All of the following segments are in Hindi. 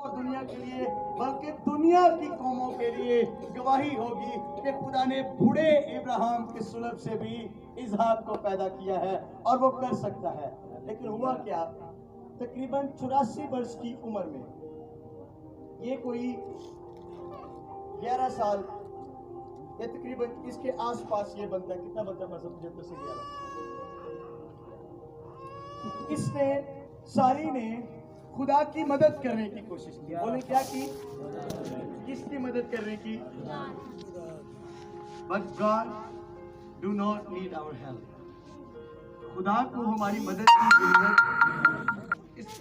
और दुनिया के लिए बल्कि दुनिया की कौमों के लिए गवाही होगी कि खुदा ने बूढ़े इब्राहिम के सुलभ से भी इसहाक को पैदा किया है और वो कर सकता है। लेकिन हुआ क्या, तकरीबन 84 वर्ष की उम्र में, ये कोई 11 साल या तकरीबन इसके आसपास ये बनता, कितना बनता है 75 से 11, इसने सारी ने खुदा की मदद करने की कोशिश की। बोले क्या की? किसकी मदद करने की? But God do not need our help। खुदा को हमारी मदद की जरूरत।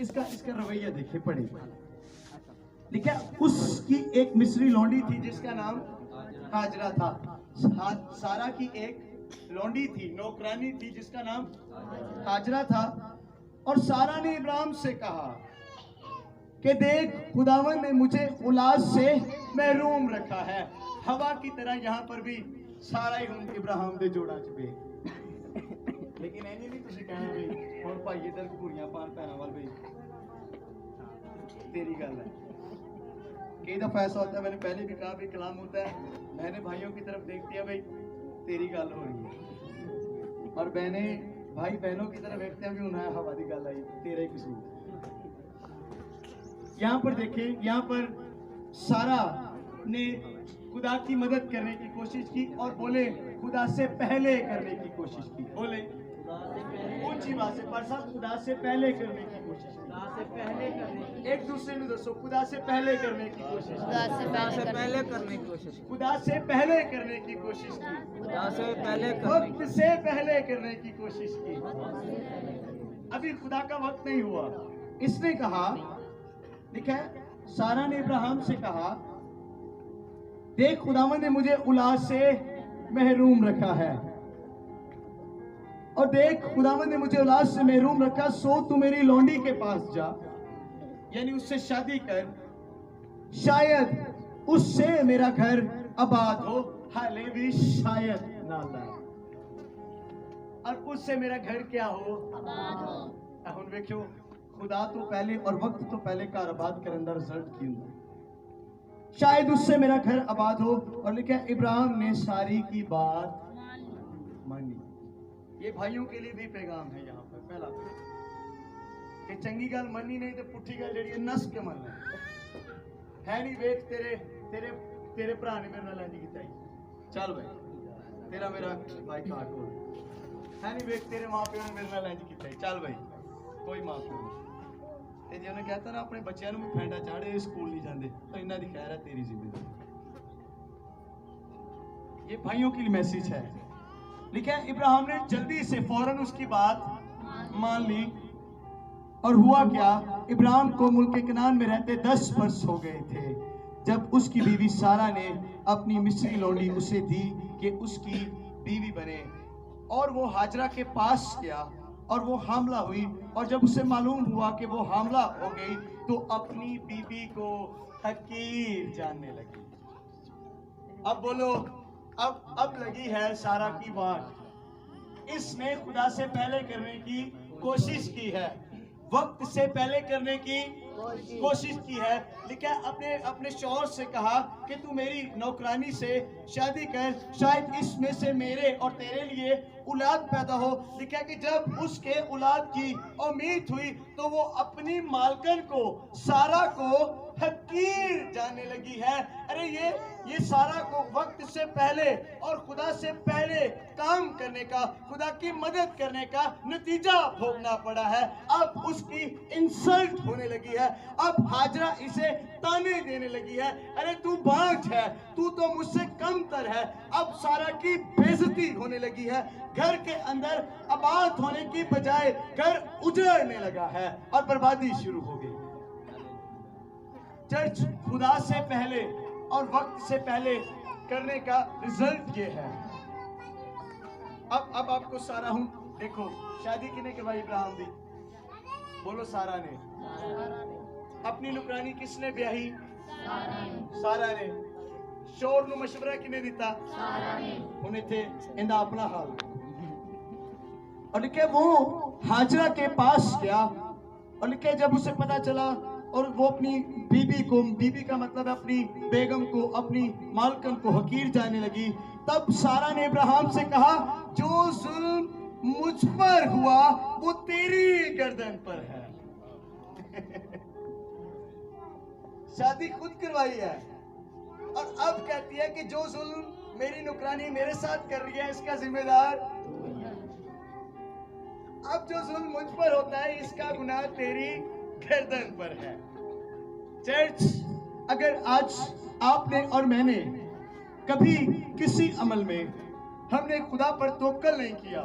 इसका रवैया देखिए, पढ़े देखिए। उसकी एक मिस्री लौंडी थी जिसका नाम हाजरा था। सारा की एक लौंडी थी, नौकरानी थी जिसका नाम हाजरा था। और सारा ने इब्राहिम से कहा कि देख, खुदावन ने मुझे औलाद से महरूम रखा है। हवा की तरह यहाँ पर भी सारा ही हम इब्राहिम दे जोड़ा चुके। लेकिन ऐनी नहीं तुझे कहना भाई और भाई इधर घूरियां पान पैना वाल भाई, तेरी गल है। कई दफा ऐसा होता है, मैंने पहले भी कहा भी कलाम होता है, मैंने भाइयों की तरफ देखती है भाई तेरी गल हो रही है, और बहने भाई बहनों की तरफ देखते हैं भी उन्हें हवा दी गल आई, तेरा ही कसूर। यहाँ पर देखें, यहाँ पर सारा ने खुदा की मदद करने की कोशिश की और बोले खुदा से पहले करने की कोशिश की। बोले ऊंची बात से पर साहब, खुदा से पहले करने की कोशिश की। खुदा से पहले करने, एक दूसरे में दोस्तों, खुदा से पहले करने की कोशिश, खुदा से पहले करने की कोशिश, खुदा से पहले करने की कोशिश की, खुदा से पहले वक्त से पहले करने की कोशिश की। अभी खुदा का वक्त नहीं हुआ। इसने कहा, लिखा है, सारा ने इब्राहिम से कहा, देख खुदावन ने मुझे औलाद से महरूम रखा है, और देख खुदावन ने मुझे औलाद से महरूम रखा, सो तू मेरी लौंडी के पास जा, यानी उससे शादी कर, शायद उससे मेरा घर आबाद हो। हाले भी शायद ना ला, और उससे मेरा घर क्या हो? आबाद हो। हुण देखियो, खुदा तो पहले और वक्त तो पहले घर आबाद करने का रिजल्ट की हुंदा, शायद उससे मेरा घर आबाद हो। और लिखा इब्राहिम ने सारी की बात मानी। ये भाइयों के लिए भी पैगाम है यहाँ पर। पहला कि चंगी गल मनी नहीं तो पुठी गल जेड़ी नस के मन है नहीं। वेख तेरे तेरे तेरे भरा ने मेरे नाल इंज कीता, चल भाई तेरा मेरा भाई काट हो है नहीं। वेख तेरे मां प्यो ने मेरे नाल इंज कीता, चल भाई कोई मां प्यो नहीं। ते जे उन्हें कहता ना अपने बच्चों में फैंडा चाड़े स्कूल नहीं जाते, तो इन्हों की खैर है, तेरी जिम्मेदारी। ये भाइयों के लिए मैसेज है। लिखा है इब्राहिम ने जल्दी से फौरन उसकी बात मान ली। और हुआ क्या, इब्राहिम को मुल्क कनान में रहते 10 वर्ष हो गए थे जब उसकी बीवी सारा ने अपनी मिस्री लौंडी उसे दी कि उसकी बीवी बने। और वो हाजरा के पास गया और वो हामला हुई, और जब उसे मालूम हुआ कि वो हामला हो गई तो अपनी बीवी को हकीर जानने लगी। अब बोलो, अब लगी है सारा की बात। इसने खुदा से पहले करने की कोशिश की है, वक्त से पहले करने की कोशिश की है। लिखा अपने शौहर से कहा कि तू मेरी नौकरानी से शादी कर, शायद इसमें से मेरे और तेरे लिए औलाद पैदा हो। लिखा कि जब उसके औलाद की उम्मीद हुई तो वो अपनी मालकन को, सारा को हकीर जानने लगी है। अरे ये सारा को वक्त से पहले और खुदा से पहले काम करने का, खुदा की मदद करने का नतीजा भोगना पड़ा है। अब उसकी इंसल्ट होने लगी है, अब हाजरा इसे ताने देने लगी है, अरे तू बांझ है, तू तो मुझसे कमतर है। अब सारा की बेइज्जती होने लगी है, घर के अंदर आबाद होने की बजाय घर उजड़ने लगा है और बर्बादी शुरू हो गई। चर्च खुदा से पहले और वक्त से पहले करने का रिजल्ट ये है। अब आपको सारा हूं, देखो शादी किने करवाई इब्राहिम दी? बोलो सारा ने। अपनी नुकरानी किसने ब्याही? सारा ने। शोर नु मशवरा किने दिता? सारा ने। हुण इथे इंदा अपना हाल। और लिखे वो हाजरा के पास गया, और लिखे जब उसे पता चला और वो अपनी बीबी को, बीबी का मतलब है अपनी बेगम को, अपनी मालकन को हकीर जाने लगी, तब सारा ने इब्राहिम से कहा, जो जुल्म मुझ पर हुआ वो तेरी गर्दन पर है। शादी खुद करवाई है और अब कहती है कि जो जुल्म मेरी नुकरानी मेरे साथ कर रही है इसका जिम्मेदार, अब जो जुल्म मुझ पर होता है इसका गुनाह तेरी गर्दन पर है। चर्च, अगर आज आपने और मैंने कभी किसी अमल में हमने खुदा पर तवक्कुल नहीं किया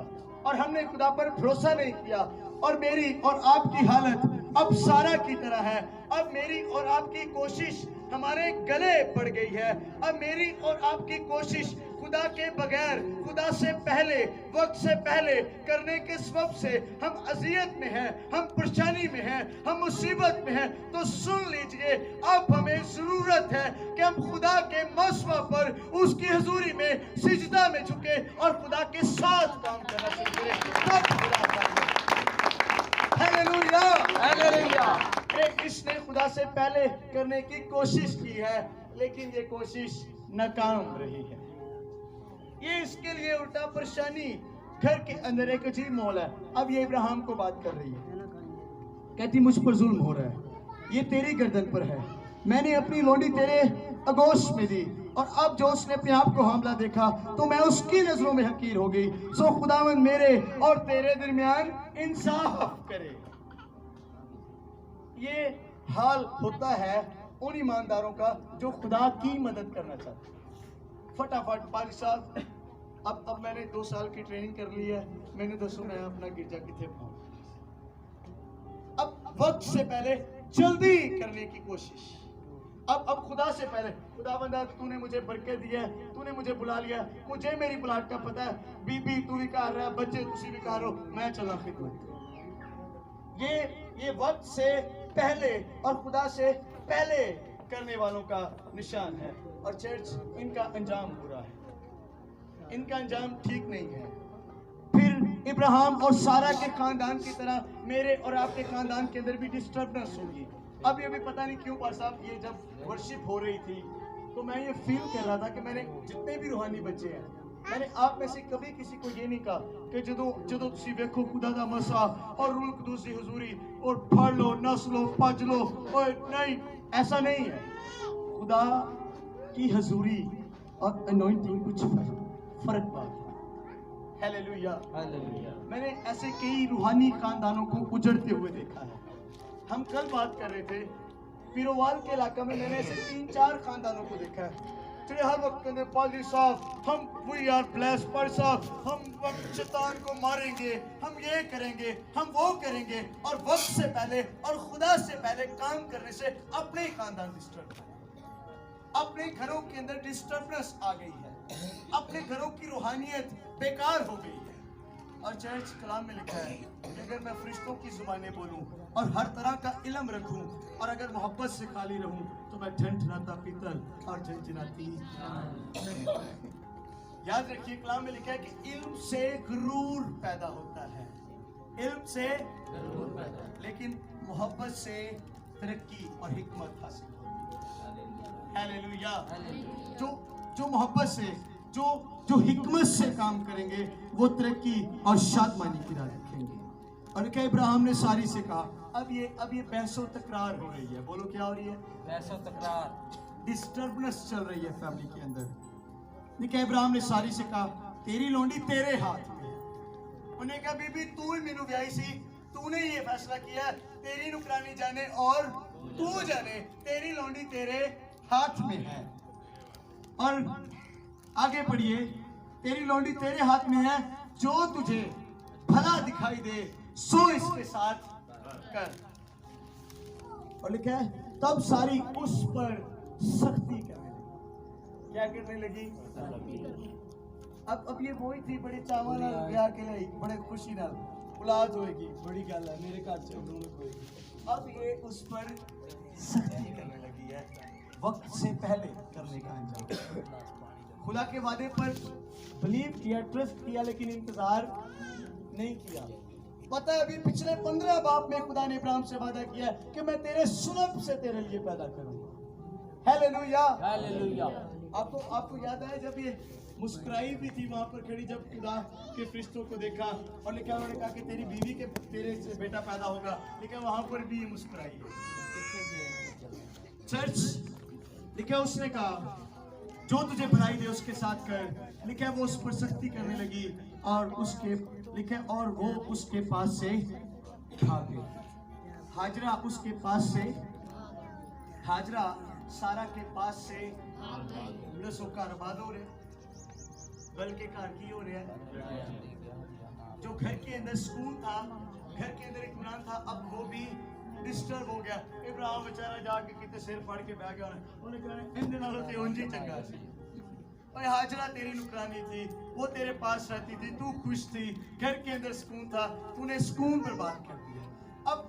और हमने खुदा पर भरोसा नहीं किया और मेरी और आपकी हालत अब सारा की तरह है, अब मेरी और आपकी कोशिश हमारे गले पड़ गई है, अब मेरी और आपकी कोशिश खुदा के बगैर, खुदा से पहले, वक्त से पहले करने के सबब से हम अजियत में हैं, हम परेशानी में हैं, हम मुसीबत में हैं, तो सुन लीजिए, अब हमें जरूरत है कि हम खुदा के मसवा पर उसकी हजूरी में सिजदा में झुके और खुदा के साथ काम करना सीखे, तब खुदा का हालेलुया, हालेलुया। इसने खुदा से पहले करने की कोशिश की है, लेकिन ये कोशिश नाकाम रही है। ये इसके लिए उल्टा परेशानी, घर के अंदर एक अजीब माहौल है। अब ये इब्राहिम को बात कर रही है, कहती मुझ पर जुल्म हो रहा है, ये तेरी गर्दन पर है, मैंने अपनी लोंडी तेरे आगोश में दी और अब जो उसने अपने आप को हामला देखा तो मैं उसकी नजरों में हकीर हो गई, सो खुदावंद मेरे और तेरे दरमियान इंसाफ करे। ये हाल होता है उन ईमानदारों का जो खुदा की मदद करना चाहते हैं। फटाफट 5 साल, अब मैंने 2 साल की ट्रेनिंग कर ली है, मैंने दसो मैं अपना गिरजा किथे पाऊं। अब वक्त से पहले जल्दी करने की कोशिश, अब खुदा से पहले, खुदावंदा तूने मुझे बरकत दी है, तूने मुझे बुला लिया, मुझे मेरी बुलाहट का पता है, बीबी तू भी कर रहा है, बच्चे तुसी भी कर रहे हो, मैं चला खिदमत। ये वक्त से पहले और खुदा से पहले करने वालों का निशान है। और चर्च, इनका अंजाम बुरा है, इनका अंजाम ठीक नहीं है। फिर इब्राहिम और सारा के खानदान की तरह मेरे और आपके खानदान के अंदर भी डिस्टर्बेंस होगी। अब ये भी पता नहीं क्यों पास साहब, ये जब वर्शिप हो रही थी तो मैं ये फील कर रहा था कि मैंने जितने भी रूहानी बच्चे हैं, मैंने आप में से कभी किसी को ये नहीं कहा कि जदों तुसी देखो खुदा दा मसा और रूह कुदूस दी हुजूरी और फड़ लो, नस लो, पज लो, ओए नहीं, ऐसा नहीं है। खुदा की हजूरी और अनॉइंटिंग कुछ फर्क बात है। Hallelujah, hallelujah. मैंने ऐसे कई रूहानी खानदानों को उजड़ते हुए देखा है। हम कल बात कर रहे थे पीरोवाल के इलाका में, मैंने ऐसे 3-4 खानदानों को देखा है जिन्हें हर वक्त कहते हैं पादरी साहब हम वी आर ब्लेस्ड, पादरी साहब हम शैतान को मारेंगे, हम ये करेंगे, हम वो करेंगे, और वक्त से पहले और खुदा से पहले काम करने से अपने ही खानदान डिस्टर्ब है, अपने घरों के अंदर डिस्टर्बेंस आ गई है, अपने घरों की रूहानियत बेकार हो गई है। और चर्च कलाम में लिखा है कि अगर मैं फरिश्तों की जुबानें बोलूं और हर तरह का इल्म रखूं और अगर मोहब्बत से खाली रहूं तो मैं ठनठनाता पीतल और झनझनाती। याद रखिए कलाम में लिखा है कि इल्म से गुरूर पैदा होता है, इल्म से गुरूर पैदा, लेकिन मोहब्बत से तरक्की और हिकमत हासिल होती है। हालेलुया। जो मोहब्बत से, जो हिकमत से काम करेंगे वो तरक्की और शादमानी की राह रखेंगे। और क्या इब्राहिम ने सारी से कहा, अब ये बहसो तकरार हो रही है, बोलो क्या हो रही है? बहसो तकरार, डिस्टर्बेंस चल रही है फैमिली के अंदर। क्या इब्राहिम ने सारी से कहा, तेरी लोंडी तेरे हाथ में है। उन्हें कहा बीबी तू ही मेनू ब्याही सी, तूने ये फैसला किया, तेरी नुकरानी जाने और तू जाने, तेरी लोंडी तेरे हाथ में है। और आगे बढ़िए, तेरी लोंडी तेरे हाथ में है, जो तुझे भला दिखाई दे सो इसके साथ कर। और लिखा है तब सारी उस पर सख्ती करने लगी। क्या करने लगी? अब ये वही थी, बड़े चावल ब्याह के लिए बड़े खुशी नाल औलाद होएगी, बड़ी गल है, मेरे घर से होएगी। अब ये उस पर सख्ती करने लगी है, वक्त से पहले करने का अंजाम। खुदा के वादे पर बिलीव किया, ट्रस्ट किया, लेकिन इंतजार नहीं किया। पता है अभी पिछले 15 बाप में खुदा ने इब्राहिम से वादा किया है कि मैं तेरे सुलभ से तेरे लिए पैदा करूंगा। हालेलुया। हालेलुया। आपको याद है जब ये मुस्कुराई भी थी वहां पर खड़ी, जब खुदा के फरिश्तों को देखा और लिखा, उन्होंने कहा कि तेरी बीवी के तेरे से बेटा पैदा होगा, लेकिन वहां पर भी ये मुस्कुराई है। चर्च लिखा, उसने कहा जो तुझे भलाई दे उसके साथ कर, लिखा वो उस पर सख्ती करने लगी और उसके लिखा और वो उसके पास से भाग गई। हाजरा उसके पास से, हाजरा सारा के पास से कार आबाद हो रहे, बल्कि कार की हो रहा है। जो घर के अंदर सुकून था, घर के अंदर इत्मीनान था, अब वो भी डिस्टर्ब हो गया। इब्राहिम बेचारा जाके कितने सिर फाड़ के बैठ गया, उन्होंने कहा इन दिनों ते उंजी चंगा सी। और हाजरा तेरी नुकरानी थी, वो तेरे पास रहती थी, तू खुश थी, घर के अंदर सुकून था, तूने सुकून बर्बाद कर दिया। अब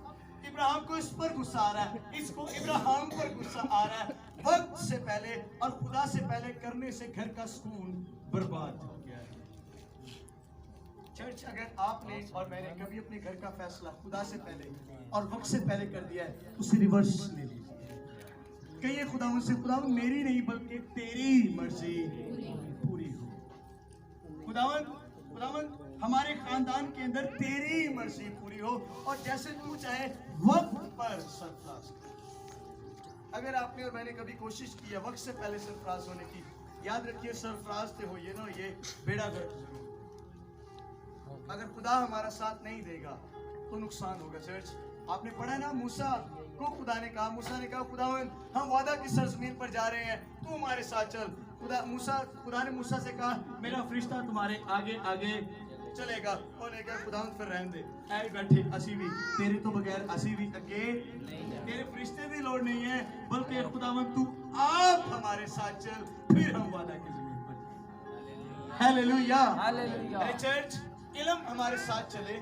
इब्राहिम को इस पर गुस्सा आ रहा है, इसको इब्राहिम पर गुस्सा आ रहा है। वक्त से पहले और खुदा से पहले करने से घर का सुकून बर्बाद हो गया है। चर्च, अगर आपने और मैंने कभी अपने घर का फैसला खुदा से पहले और वक्त से पहले कर दिया है, उसे रिवर्स ले लीजिए। कहिए खुदा मुझसे, खुदा मेरी नहीं बल्कि तेरी मर्जी पूरी हो। खुदावन हमारे खानदान के अंदर तेरी मर्जी पूरी हो और जैसे तू चाहे वक्त पर सरफराज। अगर आपने और मैंने कभी कोशिश की है वक्त से पहले सरफराज होने की, याद रखिए सरफराज से हो ये ना ये बेड़ा गर्क जरूर। अगर खुदा हमारा साथ नहीं देगा तो नुकसान होगा। चर्च, आपने पढ़ा ना, मूसा को खुदा ने कहा, मूसा ने कहा खुदावन हम वादा की सरजमीन पर जा रहे हैं, तू हमारे साथ चल। खुदा ने मूसा से कहा मेरा फरिश्ता तुम्हारे आगे आगे चलेगा। और ने कहा खुदावन फिर रहने दे, ऐ बैठे असी भी तेरे तो बगैर असी भी अगे तेरे फरिश्ते की लोड़ नहीं है, बल्कि खुदावन तू आप हमारे साथ चल, फिर हम वादा की जमीन पर। हालेलुया। हालेलुया। चर्च, इल्म हमारे साथ चले,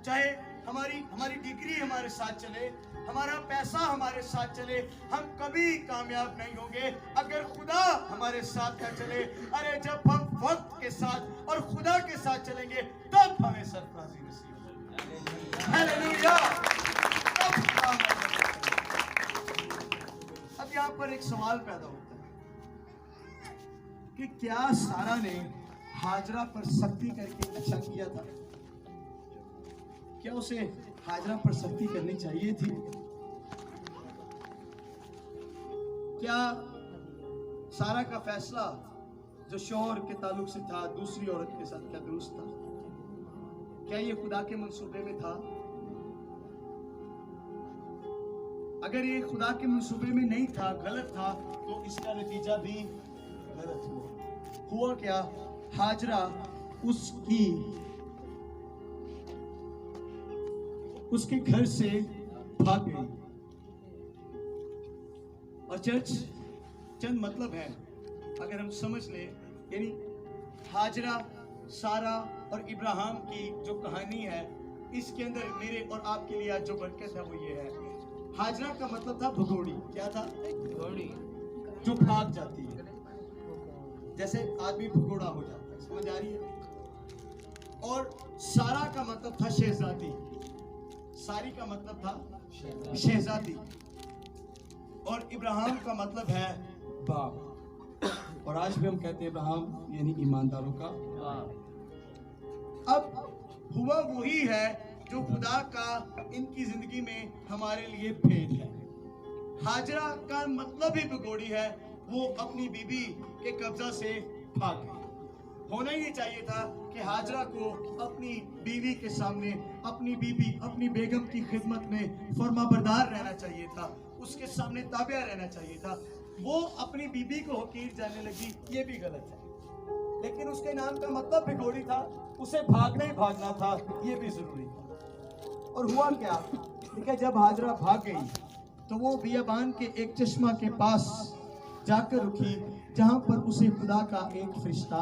चाहे हमारी डिग्री हमारे साथ चले, हमारा पैसा हमारे साथ चले, हम कभी कामयाब नहीं होंगे अगर खुदा हमारे साथ न चले। अरे जब हम वक्त के साथ और खुदा के साथ चलेंगे तब हमें सरफराजी नसीब होगी। हालेलुया। अब यहाँ पर एक सवाल पैदा होता है कि क्या सारा ने हाजरा पर सख्ती करके अच्छा किया था? क्या उसे हाजरा पर सख्ती करनी चाहिए थी? क्या सारा का फैसला जो शौहर के ताल्लुक से था दूसरी औरत के साथ, क्या दुरुस्त था? क्या ये खुदा के मंसूबे में था? अगर ये खुदा के मंसूबे में नहीं था, गलत था, तो इसका नतीजा भी गलत हुआ। क्या? हाजरा उसके घर से भाग गई। और चर्च, चंद मतलब है अगर हम समझ ले, यानी हाजरा, सारा और इब्राहिम की जो कहानी है, इसके अंदर मेरे और आपके लिए आज जो बरकत है वो ये है। हाजरा का मतलब था भगोड़ी। क्या था? भगोड़ी, जो भाग जाती है, जैसे आदमी भगोड़ा हो जाता है, समझ आ रही है? और सारा का मतलब था शहजादी। सारी का मतलब था शहजादी। और इब्राहिम का मतलब है बाप। और आज भी हम कहते हैं इब्राहिम यानी ईमानदारों का बाप। अब हुआ वही है जो खुदा का इनकी जिंदगी में हमारे लिए भेद है। हाजरा का मतलब ही भगोड़ी है, वो अपनी बीबी के कब्जा से भाग गई। होना ही चाहिए था कि हाजरा को अपनी बीवी के सामने, अपनी बीबी, अपनी बेगम की खिदमत में फरमाबरदार रहना चाहिए था, उसके सामने ताबिया रहना चाहिए था। वो अपनी बीबी को हकीर जाने लगी, ये भी गलत है। लेकिन उसके नाम का मतलब भिगोड़ी था, उसे भागना ही भागना था, ये भी जरूरी था। और हुआ क्या? ठीक है, जब हाजरा भाग गई तो वो बियाबान के एक चश्मा के पास जाकर रुकी, जहां पर उसे खुदा का एक फरिश्ता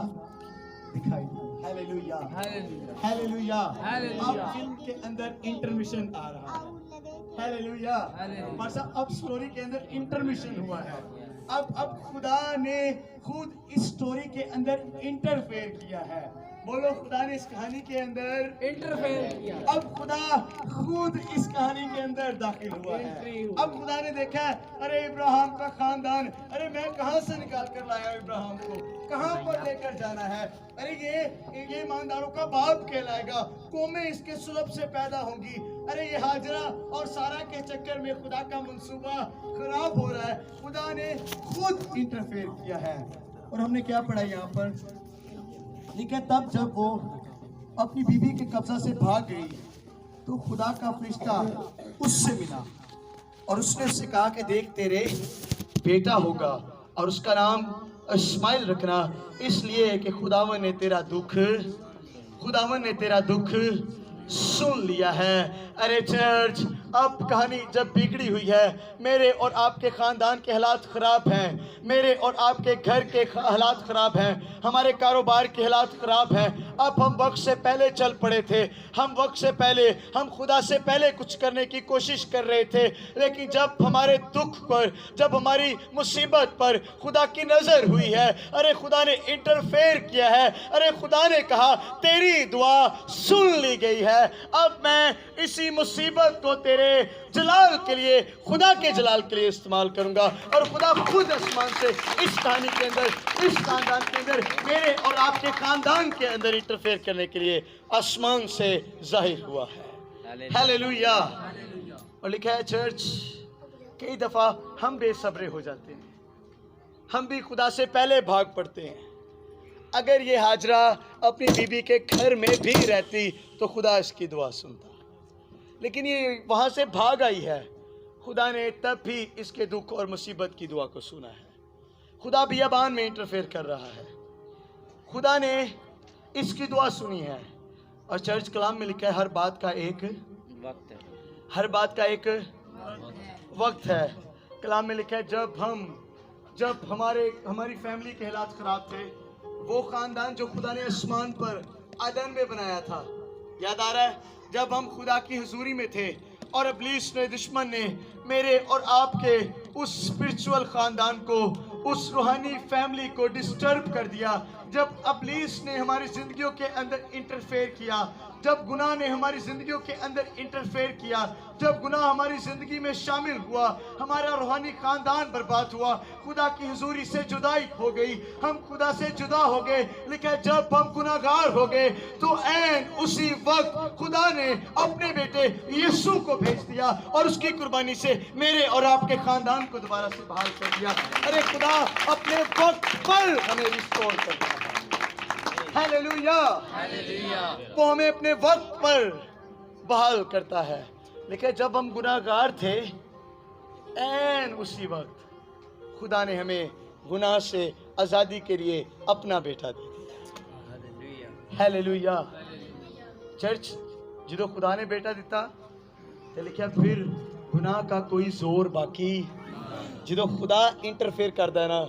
दिखाई दिया। Hallelujah, hallelujah, hallelujah. अब फिल्म के अंदर इंटरमिशन आ रहा है। हालेलुया। अब स्टोरी के अंदर इंटरमिशन हुआ है। अब खुदा ने खुद इस स्टोरी के अंदर इंटरफेयर किया है। बोलो खुदा ने इस कहानी के अंदर इंटरफेयर किया। अब खुदा खुद इस कहानी के अंदर दाखिल हुआ है। अब खुदा ने देखा अरे इब्राहिम का खानदान, अरे मैं कहां से निकाल कर लाया इब्राहिम को, कहां पर लेकर जाना है, अरे ये ईमानदारों का बाप कहलाएगा, कौमें इसके सुलभ से पैदा होंगी, अरे ये हाजरा और सारा के चक्कर में खुदा का मंसूबा खराब हो रहा है। खुदा ने खुद इंटरफेयर किया है। और हमने क्या पढ़ा यहाँ पर लिखा, तब जब वो अपनी बीवी के कब्जा से भाग गई तो खुदा का फरिश्ता उससे मिला और उसने उससे कहा कि देख तेरे बेटा होगा और उसका नाम इस्माइल रखना, इसलिए कि खुदावन ने तेरा दुख सुन लिया है। अरे चर्च, अब कहानी जब बिगड़ी हुई है, मेरे और आपके ख़ानदान के हालात ख़राब हैं, मेरे और आपके घर के हालात ख़राब हैं, हमारे कारोबार के हालात ख़राब हैं। अब हम वक्त से पहले चल पड़े थे, हम खुदा से पहले कुछ करने की कोशिश कर रहे थे, लेकिन जब हमारे दुख पर, जब हमारी मुसीबत पर खुदा की नज़र हुई है, अरे खुदा ने इंटरफेयर किया है, अरे खुदा ने कहा तेरी दुआ सुन ली गई है, अब मैं इसी मुसीबत को तेरे जलाल के लिए, खुदा के जलाल के लिए इस्तेमाल करूंगा। और खुदा खुद आसमान से इस कहानी के अंदर, इस खानदान के अंदर, मेरे और आपके खानदान के अंदर इंटरफेयर करने के लिए आसमान से जाहिर हुआ है। हालेलुया। और लिखा है चर्च, कई दफा हम बेसब्रे हो जाते हैं, हम भी खुदा से पहले भाग पड़ते हैं। अगर ये हाजरा अपनी बीबी के घर में भी रहती तो खुदा इसकी दुआ सुनता, लेकिन ये वहाँ से भाग आई है। खुदा ने तब भी इसके दुख और मुसीबत की दुआ को सुना है। खुदा बियाबान में इंटरफेयर कर रहा है, खुदा ने इसकी दुआ सुनी है। और चर्च कलाम में लिखा है हर बात का एक वक्त है, हर बात का एक वक्त है। कलाम में लिखा है जब हमारी फैमिली के हालात ख़राब थे, वो ख़ानदान जो खुदा ने आसमान पर अदन में बनाया था, याद आ रहा है, जब हम खुदा की हुजूरी में थे और इब्लीस ने, दुश्मन ने मेरे और आपके उस स्पिरिचुअल ख़ानदान को, उस रूहानी फैमिली को डिस्टर्ब कर दिया, जब इब्लीस ने हमारी ज़िंदगियों के अंदर इंटरफेयर किया, जब गुनाह ने हमारी ज़िंदगियों के अंदर इंटरफेयर किया, जब गुनाह हमारी ज़िंदगी में शामिल हुआ, हमारा रूहानी ख़ानदान बर्बाद हुआ, खुदा की हुजूरी से जुदाई हो गई, हम खुदा से जुदा हो गए। लेकिन जब हम गुनाहगार हो गए तो ऐन उसी वक्त खुदा ने अपने बेटे यीशु को भेज दिया और उसकी कुर्बानी से मेरे और आपके ख़ानदान को दोबारा से बहाल कर दिया। अरे खुदा अपने वक्त पर हमें रिस्टोर कर दिया। हालेलुया, वो हमें अपने वक्त पर बहाल करता है। लेकिन जब हम गुनाहगार थे, ऐन उसी वक्त खुदा ने हमें गुनाह से आज़ादी के लिए अपना बेटा दे दिया। हालेलुया। चर्च, जो खुदा ने बेटा दिता ते लिखा फिर गुनाह का कोई जोर बाकी, जो खुदा इंटरफेयर करता है ना,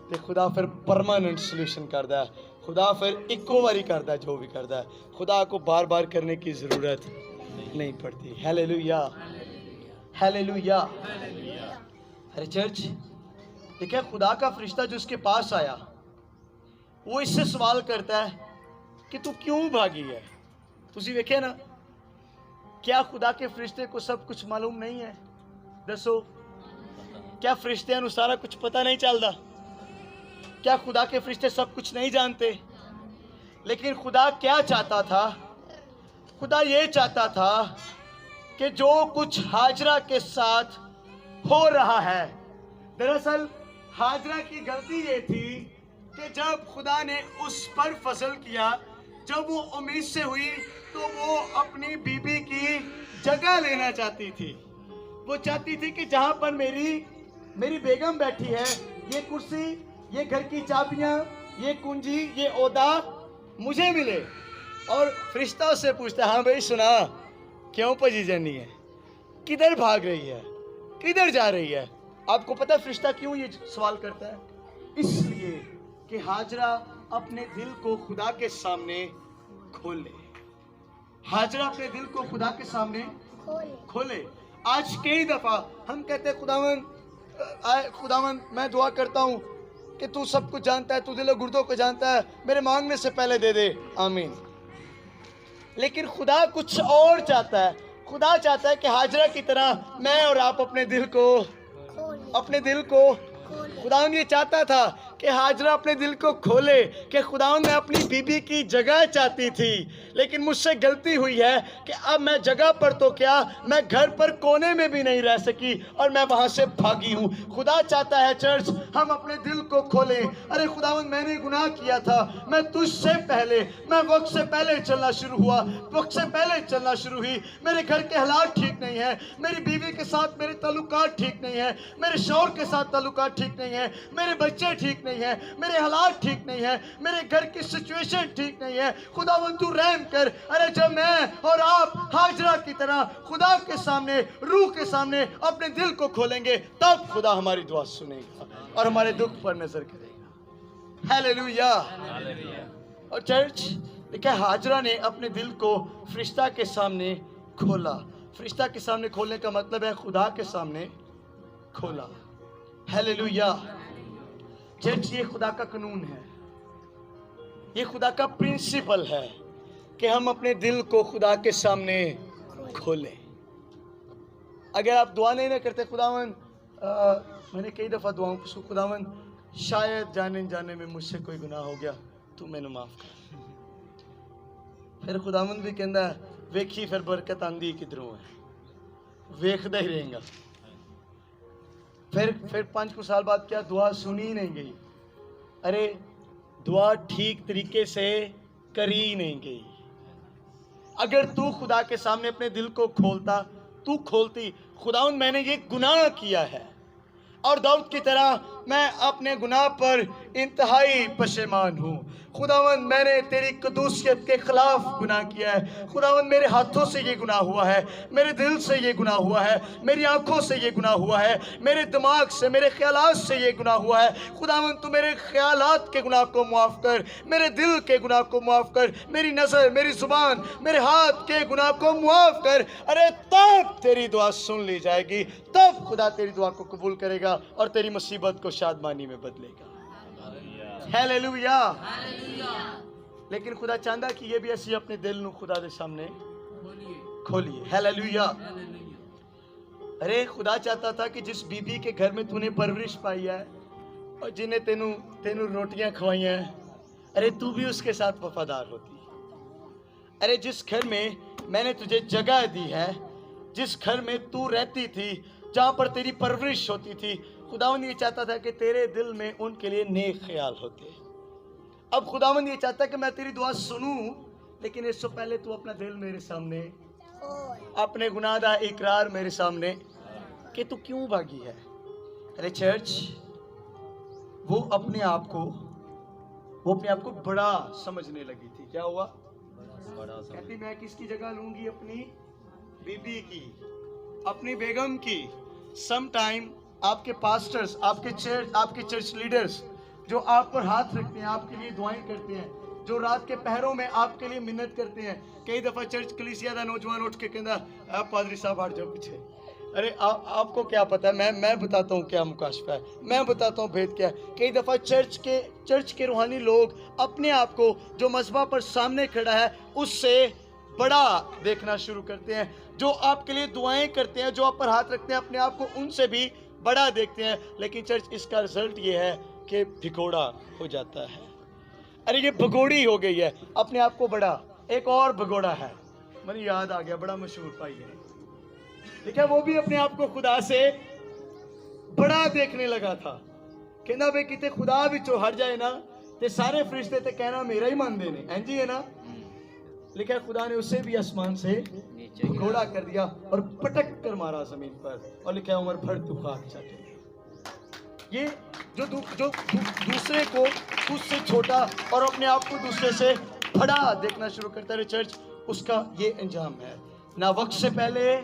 तो खुदा फिर परमानेंट सोल्यूशन करता है। खुदा फिर इको बारी करता है, जो भी करता है, खुदा को बार बार करने की ज़रूरत नहीं पड़ती। Hallelujah, hallelujah. अरे चर्च, देखिए खुदा का फरिश्ता जो उसके पास आया, वो इससे सवाल करता है कि तू क्यों भागी है। तुसी देखे ना, क्या खुदा के फरिश्ते को सब कुछ मालूम नहीं है? दसो, क्या फरिश्तियां नु सारा कुछ पता नहीं चलता? क्या खुदा के फरिश्ते सब कुछ नहीं जानते? लेकिन खुदा क्या चाहता था? खुदा ये चाहता था कि जो कुछ हाजरा के साथ हो रहा है, दरअसल हाजरा की गलती ये थी कि जब खुदा ने उस पर फजल किया, जब वो उम्मीद से हुई, तो वो अपनी बीबी की जगह लेना चाहती थी। वो चाहती थी कि जहाँ पर मेरी बेगम बैठी है, ये कुर्सी, ये घर की चाबियाँ, ये कुंजी, ये ओहदा मुझे मिले। और फरिश्ता उससे पूछता है, हाँ भाई सुना, क्यों भजी जानी है, किधर भाग रही है, किधर जा रही है? आपको पता है फरिश्ता क्यों ये सवाल करता है? इसलिए कि हाजरा अपने दिल को खुदा के सामने खोले। हाजरा अपने दिल को खुदा के सामने खोले। आज कई दफा हम कहते हैं खुदावन मैं दुआ करता हूँ, कि तू सब कुछ जानता है, तू दिलो गुर्दों को जानता है, मेरे मांगने से पहले दे दे, आमीन। लेकिन खुदा कुछ और चाहता है। खुदा चाहता है कि हाजरा की तरह मैं और आप अपने दिल को खुदावन ये चाहता था कि हाजरा अपने दिल को खोले कि खुदावन मैं अपनी बीबी की जगह चाहती थी, लेकिन मुझसे गलती हुई है कि अब मैं जगह पर तो क्या, मैं घर पर कोने में भी नहीं रह सकी और मैं वहां से भागी हूँ। खुदा चाहता है चर्च हम अपने दिल को खोलें। अरे खुदावन मैंने गुनाह किया था, मैं तुझसे पहले, मैं वक्त से पहले चलना शुरू हुआ, वक्त से पहले चलना शुरू हुई, मेरे घर के हालात ठीक नहीं है, मेरी बीवी के साथ मेरे ताल्लुकात ठीक नहीं है, मेरे शौहर के साथ ताल्लुकात ठीक नहीं है, मेरे बच्चे ठीक नहीं है, मेरे हालात ठीक नहीं है, मेरे घर की सिचुएशन ठीक नहीं है। खुदावन तू रहम कर। अरे जब मैं और आप हाजरा की तरह खुदा के सामने, रूह के सामने अपने दिल को खोलेंगे, तब खुदा हमारी दुआ सुनेगा और हमारे दुख पर नजर करेगा। हालेलुया। और चर्च देखिए हाजरा ने अपने दिल को फरिश्ता के सामने खोला। फरिश्ता के सामने खोलने का मतलब है खुदा के सामने खोला। हालेलुया। चर्च ये खुदा का कानून है, ये खुदा का प्रिंसिपल है कि हम अपने दिल को खुदा के सामने खोलें। अगर आप दुआ नहीं ना करते, खुदावन मैंने कई दफ़ा दुआओं को, खुदावन शायद जाने जाने में मुझसे कोई गुनाह हो गया, तू मैंने माफ़ कर। फिर खुदावन भी कहता है वेखी फिर बरकत आंदी किधरों है, वेखदा ही रहेगा। फिर 5 साल बाद क्या दुआ सुनी नहीं गई। अरे दुआ ठीक तरीके से करी नहीं गई। अगर तू खुदा के सामने अपने दिल को खोलता, तू खोलती, खुदावन मैंने ये गुनाह किया है और दाऊद की तरह मैं अपने गुनाह पर इंतहाई पशेमान हूँ। खुदावन मैंने तेरी कदूसियत के खिलाफ गुनाह किया है। खुदावन मेरे हाथों से ये गुनाह हुआ है, मेरे दिल से ये गुनाह हुआ है, मेरी आंखों से ये गुनाह हुआ है, मेरे दिमाग से, मेरे ख्यालात से ये गुनाह हुआ है। खुदावन तू मेरे ख्यालात के गुनाह को माफ़ कर, मेरे दिल के गुनाह को माफ़ कर, मेरी नज़र, मेरी ज़ुबान, मेरे हाथ के गुनाह को माफ़ कर। अरे तब तेरी दुआ सुन ली जाएगी, तब खुदा तेरी दुआ को कबूल करेगा और तेरी मुसीबत को शादमानी में बदलेगा। हालेलुया। लेकिन खुदा चाहता कि ये भी ऐसी अपने दिल नू खुदा दे सामने खोलिए। हालेलुया। अरे खुदा चाहता था कि जिस बीबी के घर में तूने परवरिश पाई है और जिन्हें तेनू रोटियां खवाई हैं, अरे तू भी उसके साथ वफादार होती। अरे जिस घर में मैंने तुझे जगह दी है, जिस घर में तू रहती थी, जहाँ पर तेरी परवरिश होती थी, खुदावन ये चाहता था कि तेरे दिल में उनके लिए नेक ख्याल होते। अब खुदावन ये चाहता है कि मैं तेरी दुआ सुनूं, लेकिन इससे पहले तू अपना दिल मेरे सामने, अपने गुनाह दा इकरार मेरे सामने कि तू क्यों भागी है। अरे चर्च वो अपने आप को बड़ा समझने लगी थी। क्या हुआ? कहती मैं किसकी जगह लूंगी? अपनी बीबी की, अपनी बेगम की। सम टाइम आपके पास्टर्स, आपके चर्च लीडर्स जो आप पर हाथ रखते हैं, आपके लिए दुआएं करते हैं, जो रात के पहरों में आपके लिए मिन्नत करते हैं। कई दफ़ा चर्च कलीसिया दा नौजवान उठ के कहता आप पादरी साहब हट जाओ पीछे। अरे आपको क्या पता है? मैं बताता हूँ क्या मुकाशफा है, मैं बताता हूँ भेद क्या है। कई दफ़ा चर्च के रूहानी लोग अपने आप को जो मज़हबा पर सामने खड़ा है उससे बड़ा देखना शुरू करते हैं। जो आपके लिए दुआएं करते हैं, जो आप पर हाथ रखते हैं, अपने आप को उनसे भी बड़ा देखते हैं। लेकिन चर्च इसका रिजल्ट ये है कि भिगोड़ा हो जाता है। अरे ये भगोड़ी हो गई है, अपने आप को बड़ा। एक और भगोड़ा है, मुझे याद आ गया, बड़ा मशहूर पाई है। देखा वो भी अपने आप को खुदा से बड़ा देखने लगा था। कहना भाई कितने खुदा विचों हट जाए ना ते सारे फरिश्ते ते कहना मेरा ही मानते ने, इंज ही है ना। लिखा खुदा ने उसे भी आसमान से घोड़ा कर दिया और पटक कर मारा जमीन पर, और लिखा उम्र भर तू खाक चाटे। ये जो दूसरे को खुद से छोटा और अपने आप को दूसरे से बड़ा देखना शुरू करता है चर्च, उसका ये अंजाम है। ना वक्त से पहले,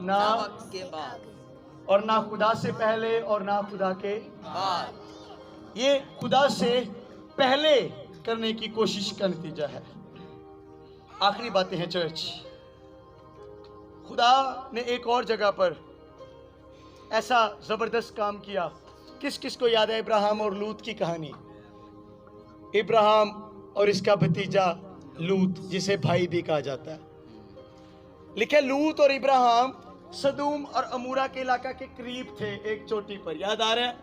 ना वक्त के बाद, और ना खुदा से पहले और ना खुदा के बाद। ये खुदा से पहले करने की कोशिश का नतीजा है। आखिरी बातें हैं चर्च। खुदा ने एक और जगह पर ऐसा जबरदस्त काम किया किस किस को याद है इब्राहिम और लूत की कहानी? इब्राहिम और इसका भतीजा लूत, जिसे भाई भी कहा जाता है। लिखे लूत और इब्राहिम सदूम और अमूरा के इलाका के करीब थे, एक चोटी पर, याद आ रहा है?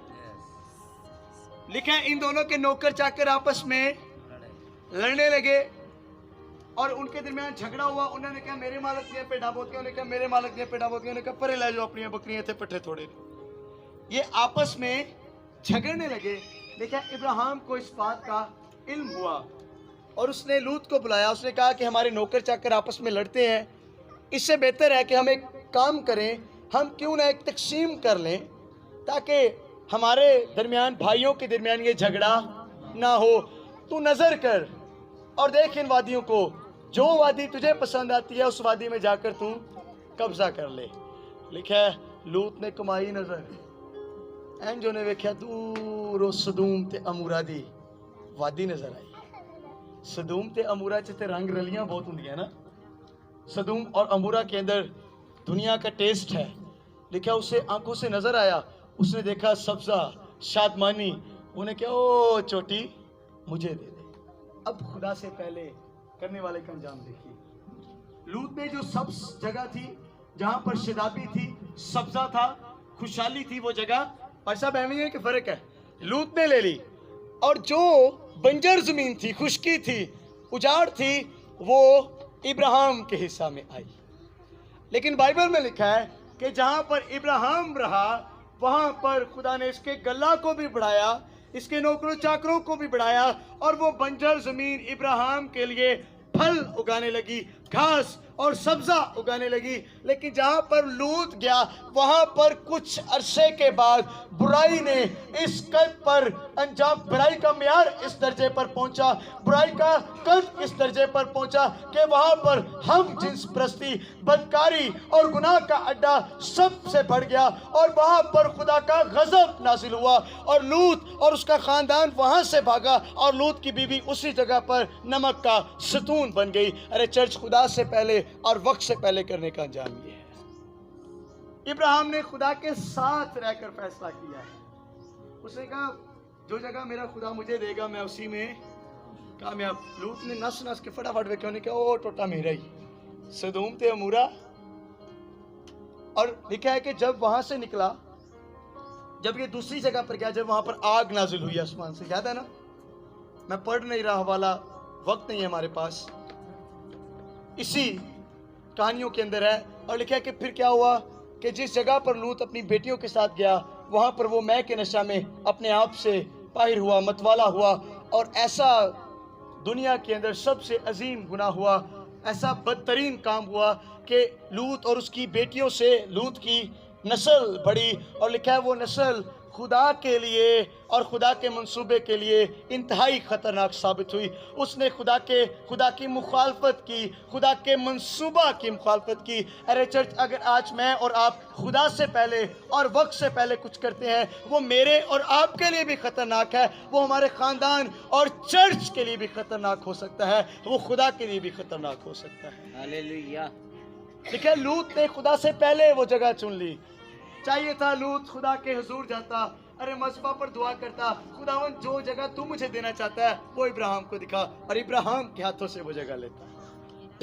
लिखे इन दोनों के नौकर चाकर आपस में लड़ने लगे और उनके दरमियान झगड़ा हुआ। उन्होंने कहा मेरे मालक ने पे डाबोती, उन्होंने कहा मेरे मालक ने पे डाबोती, उन्होंने कहा परे ले जाओ अपनी बकरियां थे पट्टे थोड़े। ये आपस में झगड़ने लगे। देखा इब्राहिम को इस बात का इल्म हुआ और उसने लूत को बुलाया। उसने कहा कि हमारे नौकर चाकर आपस में लड़ते हैं, इससे बेहतर है कि हम एक काम करें, हम क्यों ना एक तकसीम कर लें ताकि हमारे दरमियान, भाइयों के दरमियान ये झगड़ा ना हो। तू नज़र कर और देख इन वादियों को, जो वादी तुझे पसंद आती है उस वादी में जाकर तू कब्जा कर ले। लिखा है लूत ने कमाई नज़र, एन जो ने वेख्या दूर सदूम ते अमूरा दी वादी नज़र आई। सदूम ते अमूरा च ते रंग रलियां बहुत होंदियां ना। सदूम और अमूरा के अंदर दुनिया का टेस्ट है। लिखा उसे आंखों से नजर आया, उसने देखा सब्जा शादमानी, उन्हें क्या ओ चोटी मुझे दे दे। अब खुदा से पहले करने वाले का अंजाम देखिए। लूत ने जो सब्ज जगह थी, जहां पर शदाबी थी, सब्जा था, खुशहाली थी वो जगह, और सब है कि फर्क है, लूत ने ले ली। और जो बंजर जमीन थी, खुशकी थी, उजाड़ थी, वो इब्राहिम के हिस्सा में आई। लेकिन बाइबल में लिखा है कि जहां पर इब्राहिम रहा वहां पर खुदा ने इसके गल्ला को भी बढ़ाया, इसके नौकरों चाकरों को भी बढ़ाया, और वो बंजर जमीन इब्राहिम के लिए फल उगाने लगी, घास और सब्जा उगाने लगी। लेकिन जहां पर लूत गया वहां पर कुछ अरसे के बाद बुराई ने इस कद पर अंजाम, बुराई का मियार इस दर्जे पर पहुंचा, बुराई का कद इस दर्जे पर पहुंचा कि वहां पर हम जिन्स प्रस्ती, बदकारी और गुनाह का अड्डा सबसे बढ़ गया, और वहां पर खुदा का गजब नाजिल हुआ और लूत और उसका खानदान वहां से भागा, और लूत की बीवी उसी जगह पर नमक का सतून बन गई। अरे चर्च, खुदा से पहले और वक्त से पहले करने का अंजाम ये है। इब्राहिम ने खुदा के साथ रहकर फैसला किया है। उसने कहा जो जगह मेरा खुदा मुझे देगा मैं उसी में कामयाब। लूत ने नस नस के फटाफट वे क्यों नहीं कहा ओ टोटा मेरा ही, सदूम ते अमूरा। और लिखा है कि जब वहां से निकला, जब ये दूसरी जगह पर गया, जब वहां पर आग नाजिल हुई आसमान से, याद है ना? मैं पढ़ नहीं रहा हवाला, वक्त नहीं है हमारे पास, इसी कहानियों के अंदर है। और लिखा है कि फिर क्या हुआ कि जिस जगह पर लूत अपनी बेटियों के साथ गया वहां पर वो मैं के नशा में अपने आप से पाहिर हुआ, मतवाला हुआ, और ऐसा दुनिया के अंदर सबसे अजीम गुनाह हुआ, ऐसा बदतरीन काम हुआ कि लूत और उसकी बेटियों से लूत की नस्ल बढ़ी। और लिखा है वो नस्ल खुदा के लिए और खुदा के मंसूबे के लिए इंतहाई ख़तरनाक साबित हुई। उसने खुदा की मुखालफत की, खुदा के मंसूबा की मुखालफत की। अरे चर्च, अगर आज मैं और आप खुदा से पहले और वक्त से पहले कुछ करते हैं, वो मेरे और आपके लिए भी ख़तरनाक है, वो हमारे ख़ानदान और चर्च के लिए भी ख़तरनाक हो सकता है, वो खुदा के लिए भी ख़तरनाक हो सकता है। हालेलुया। देखिए लूत ने खुदा से पहले वो जगह चुन ली। चाहिए था लूत खुदा के हुजूर जाता, अरे मस्बा पर दुआ करता, खुदावन जो जगह तू मुझे देना चाहता है वो इब्राहिम को दिखा, और इब्राहिम के हाथों से वो जगह लेता,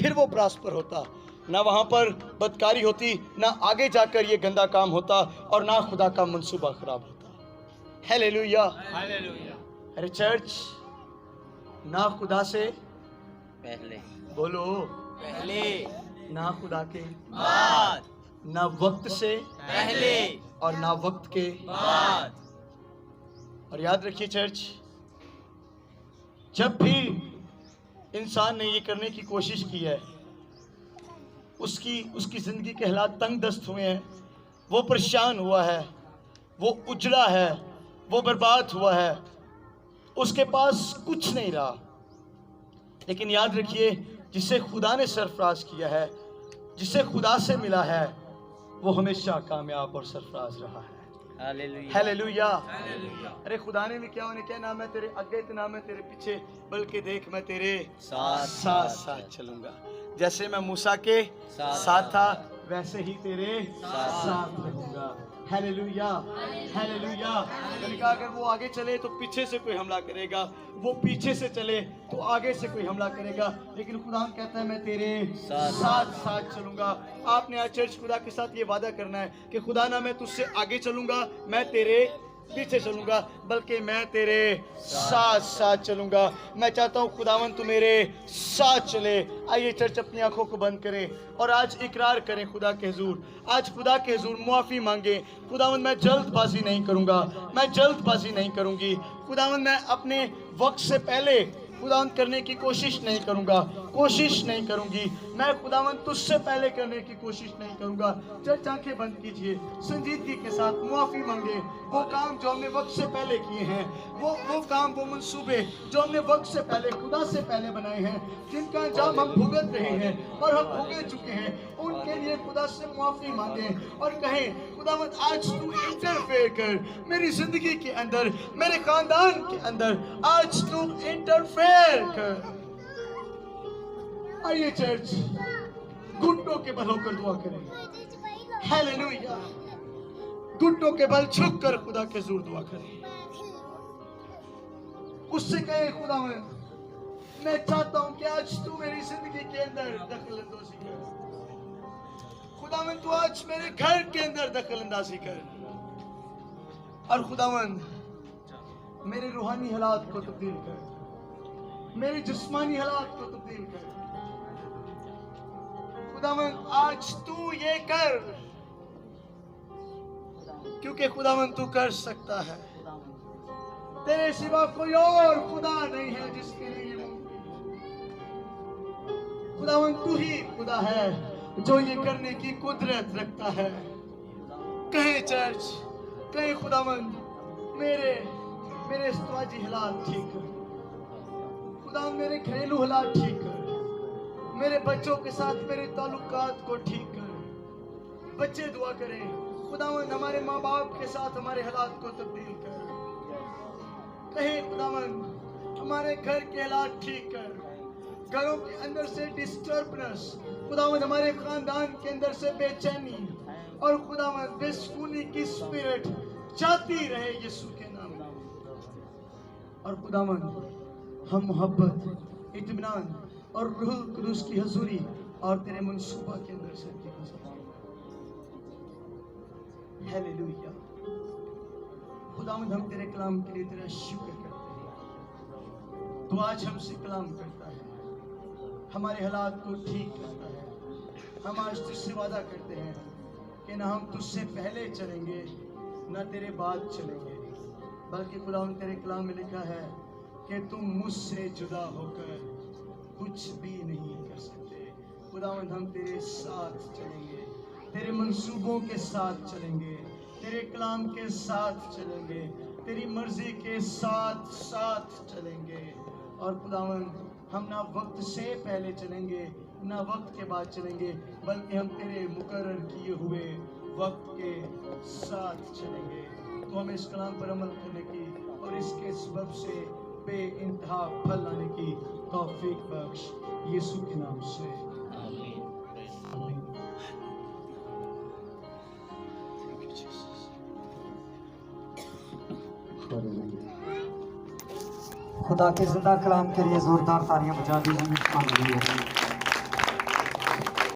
फिर वो प्रॉस्पर होता, ना वहां पर बदकारी होती, ना आगे जाकर ये गंदा काम होता, और ना खुदा का मंसूबा खराब होता। Hallelujah, hallelujah. अरे चर्च, ना खुदा से पहले बोलो, पहले, ना खुदा के बाद, ना वक्त से पहले और ना वक्त के बाद। और याद रखिए चर्च, जब भी इंसान ने ये करने की कोशिश की है, उसकी जिंदगी के हालात तंग दस्त हुए हैं, वो परेशान हुआ है, वो उजड़ा है, वो बर्बाद हुआ है, उसके पास कुछ नहीं रहा। लेकिन याद रखिए, जिसे खुदा ने सरफराज किया है, जिसे खुदा से मिला है, वो हमेशा कामयाब और सरफराज रहा है। Hallelujah, hallelujah. अरे खुदा ने भी क्या उन्हें क्या, ना मैं तेरे आगे ना मैं तेरे पीछे, बल्कि देख मैं तेरे साथ चलूंगा। जैसे मैं मूसा के साथ था वैसे ही तेरे साथ रहूंगा। Hallelujah, hallelujah. मैंने कहा अगर वो आगे चले तो पीछे से कोई हमला करेगा, वो पीछे से चले तो आगे से कोई हमला करेगा, लेकिन खुदा कहता है मैं तेरे साथ साथ चलूंगा। आपने आज चर्च खुदा के साथ ये वादा करना है कि खुदा ना मैं तुझसे आगे चलूंगा, मैं तेरे पीछे चलूंगा, बल्कि मैं तेरे साथ साथ चलूंगा। मैं चाहता हूँ खुदावन तू मेरे साथ चले। आइए चर्च अपनी आंखों को बंद करें और आज इकरार करें खुदा के हुजूर, आज खुदा के हुजूर मुआफ़ी मांगे। खुदावन मैं जल्दबाजी नहीं करूंगा, मैं जल्दबाजी नहीं करूंगी। खुदावन मैं अपने वक्त से पहले खुदावन करने की कोशिश नहीं करूंगा, कोशिश नहीं करूंगी। मैं खुदावन तुझसे पहले करने की कोशिश नहीं करूंगा। चर्च आंखें बंद कीजिए, संजीदगी के साथ मुआफ़ी मांगे। वो काम जो हमने वक्त से पहले किए हैं, वो काम, वो मंसूबे जो हमने वक्त से पहले खुदा से पहले बनाए हैं, जिनका अंजाम हम भुगत रहे हैं और हम भुगत चुके हैं, उनके लिए खुदा से मुआफ़ी मांगे और कहें खुदावंद आज तू इंटरफेयर कर मेरी जिंदगी के अंदर, मेरे खानदान के अंदर, आज तू इंटरफेयर कर। आइए चर्च घुटनों के बल होकर दुआ करें। हालेलुया। घुटनों के बल झुक कर खुदा के हुजूर दुआ करें। उससे कहे खुदावंद मैं चाहता हूं कि आज तू मेरी जिंदगी के अंदर दखल अंदाजी कर। खुदावंद तू आज मेरे घर के अंदर दखल अंदाजी कर और खुदावंद मेरे रूहानी हालात को तब्दील कर, मेरे जिस्मानी हालात को तब्दील कर। खुदावंद आज तू ये कर, क्योंकि खुदावंद तू कर सकता है। तेरे सिवा कोई और खुदा नहीं है जिसके लिए खुदावंद तू ही खुदा है जो ये करने की कुदरत रखता है। कहे चर्च, कहे खुदावंद मेरे इस्तिवाजी हालात ठीक कर, खुदावंद मेरे घरेलू हालात ठीक कर, मेरे बच्चों के साथ मेरे ताल्लुकात को ठीक कर। बच्चे दुआ करें खुदावंद हमारे माँ बाप के साथ हमारे हालात को तब्दील कर। कहे खुदावंद हमारे घर के हालात ठीक कर, घरों के अंदर से डिस्टर्बनेस, खुदावंद हमारे खानदान के अंदर से बेचैनी और खुदावंद बेसुकूनी की स्पिरिट जाती रहे यीशु के नाम में। और खुदावंद हम मोहब्बत, इत्मीनान और रूह कुदूस की हजूरी और तेरे मंसूबा के अंदर से हालेलुया। खुदावंद हम तेरे कलाम के लिए तेरा शुक्र करते हैं। तू आज हमसे कलाम करता है, हमारे हालात को ठीक करता है। हम आज तुझसे वादा करते हैं कि ना हम तुझसे पहले चलेंगे ना तेरे बाद चलेंगे, बल्कि खुदावंद तेरे कलाम में लिखा है कि तुम मुझसे जुदा होकर कुछ भी नहीं कर सकते। खुदावंद हम तेरे साथ चलेंगे, तेरे मंसूबों के साथ चलेंगे, तेरे कलाम के साथ चलेंगे, तेरी मर्जी के साथ साथ चलेंगे। और खुदावंद हम ना वक्त से पहले चलेंगे ना वक्त के बाद चलेंगे, बल्कि हम तेरे मुकर्रर किए हुए वक्त के साथ चलेंगे। तो हमें इस कलाम पर अमल करने की और इसके सबब से बेइंतहा फल लाने की तौफीक बख्श, यीशु के नाम से आमीन। खुदा के जिंदा कलाम के लिए जोरदार तालियां बजा दीजिए।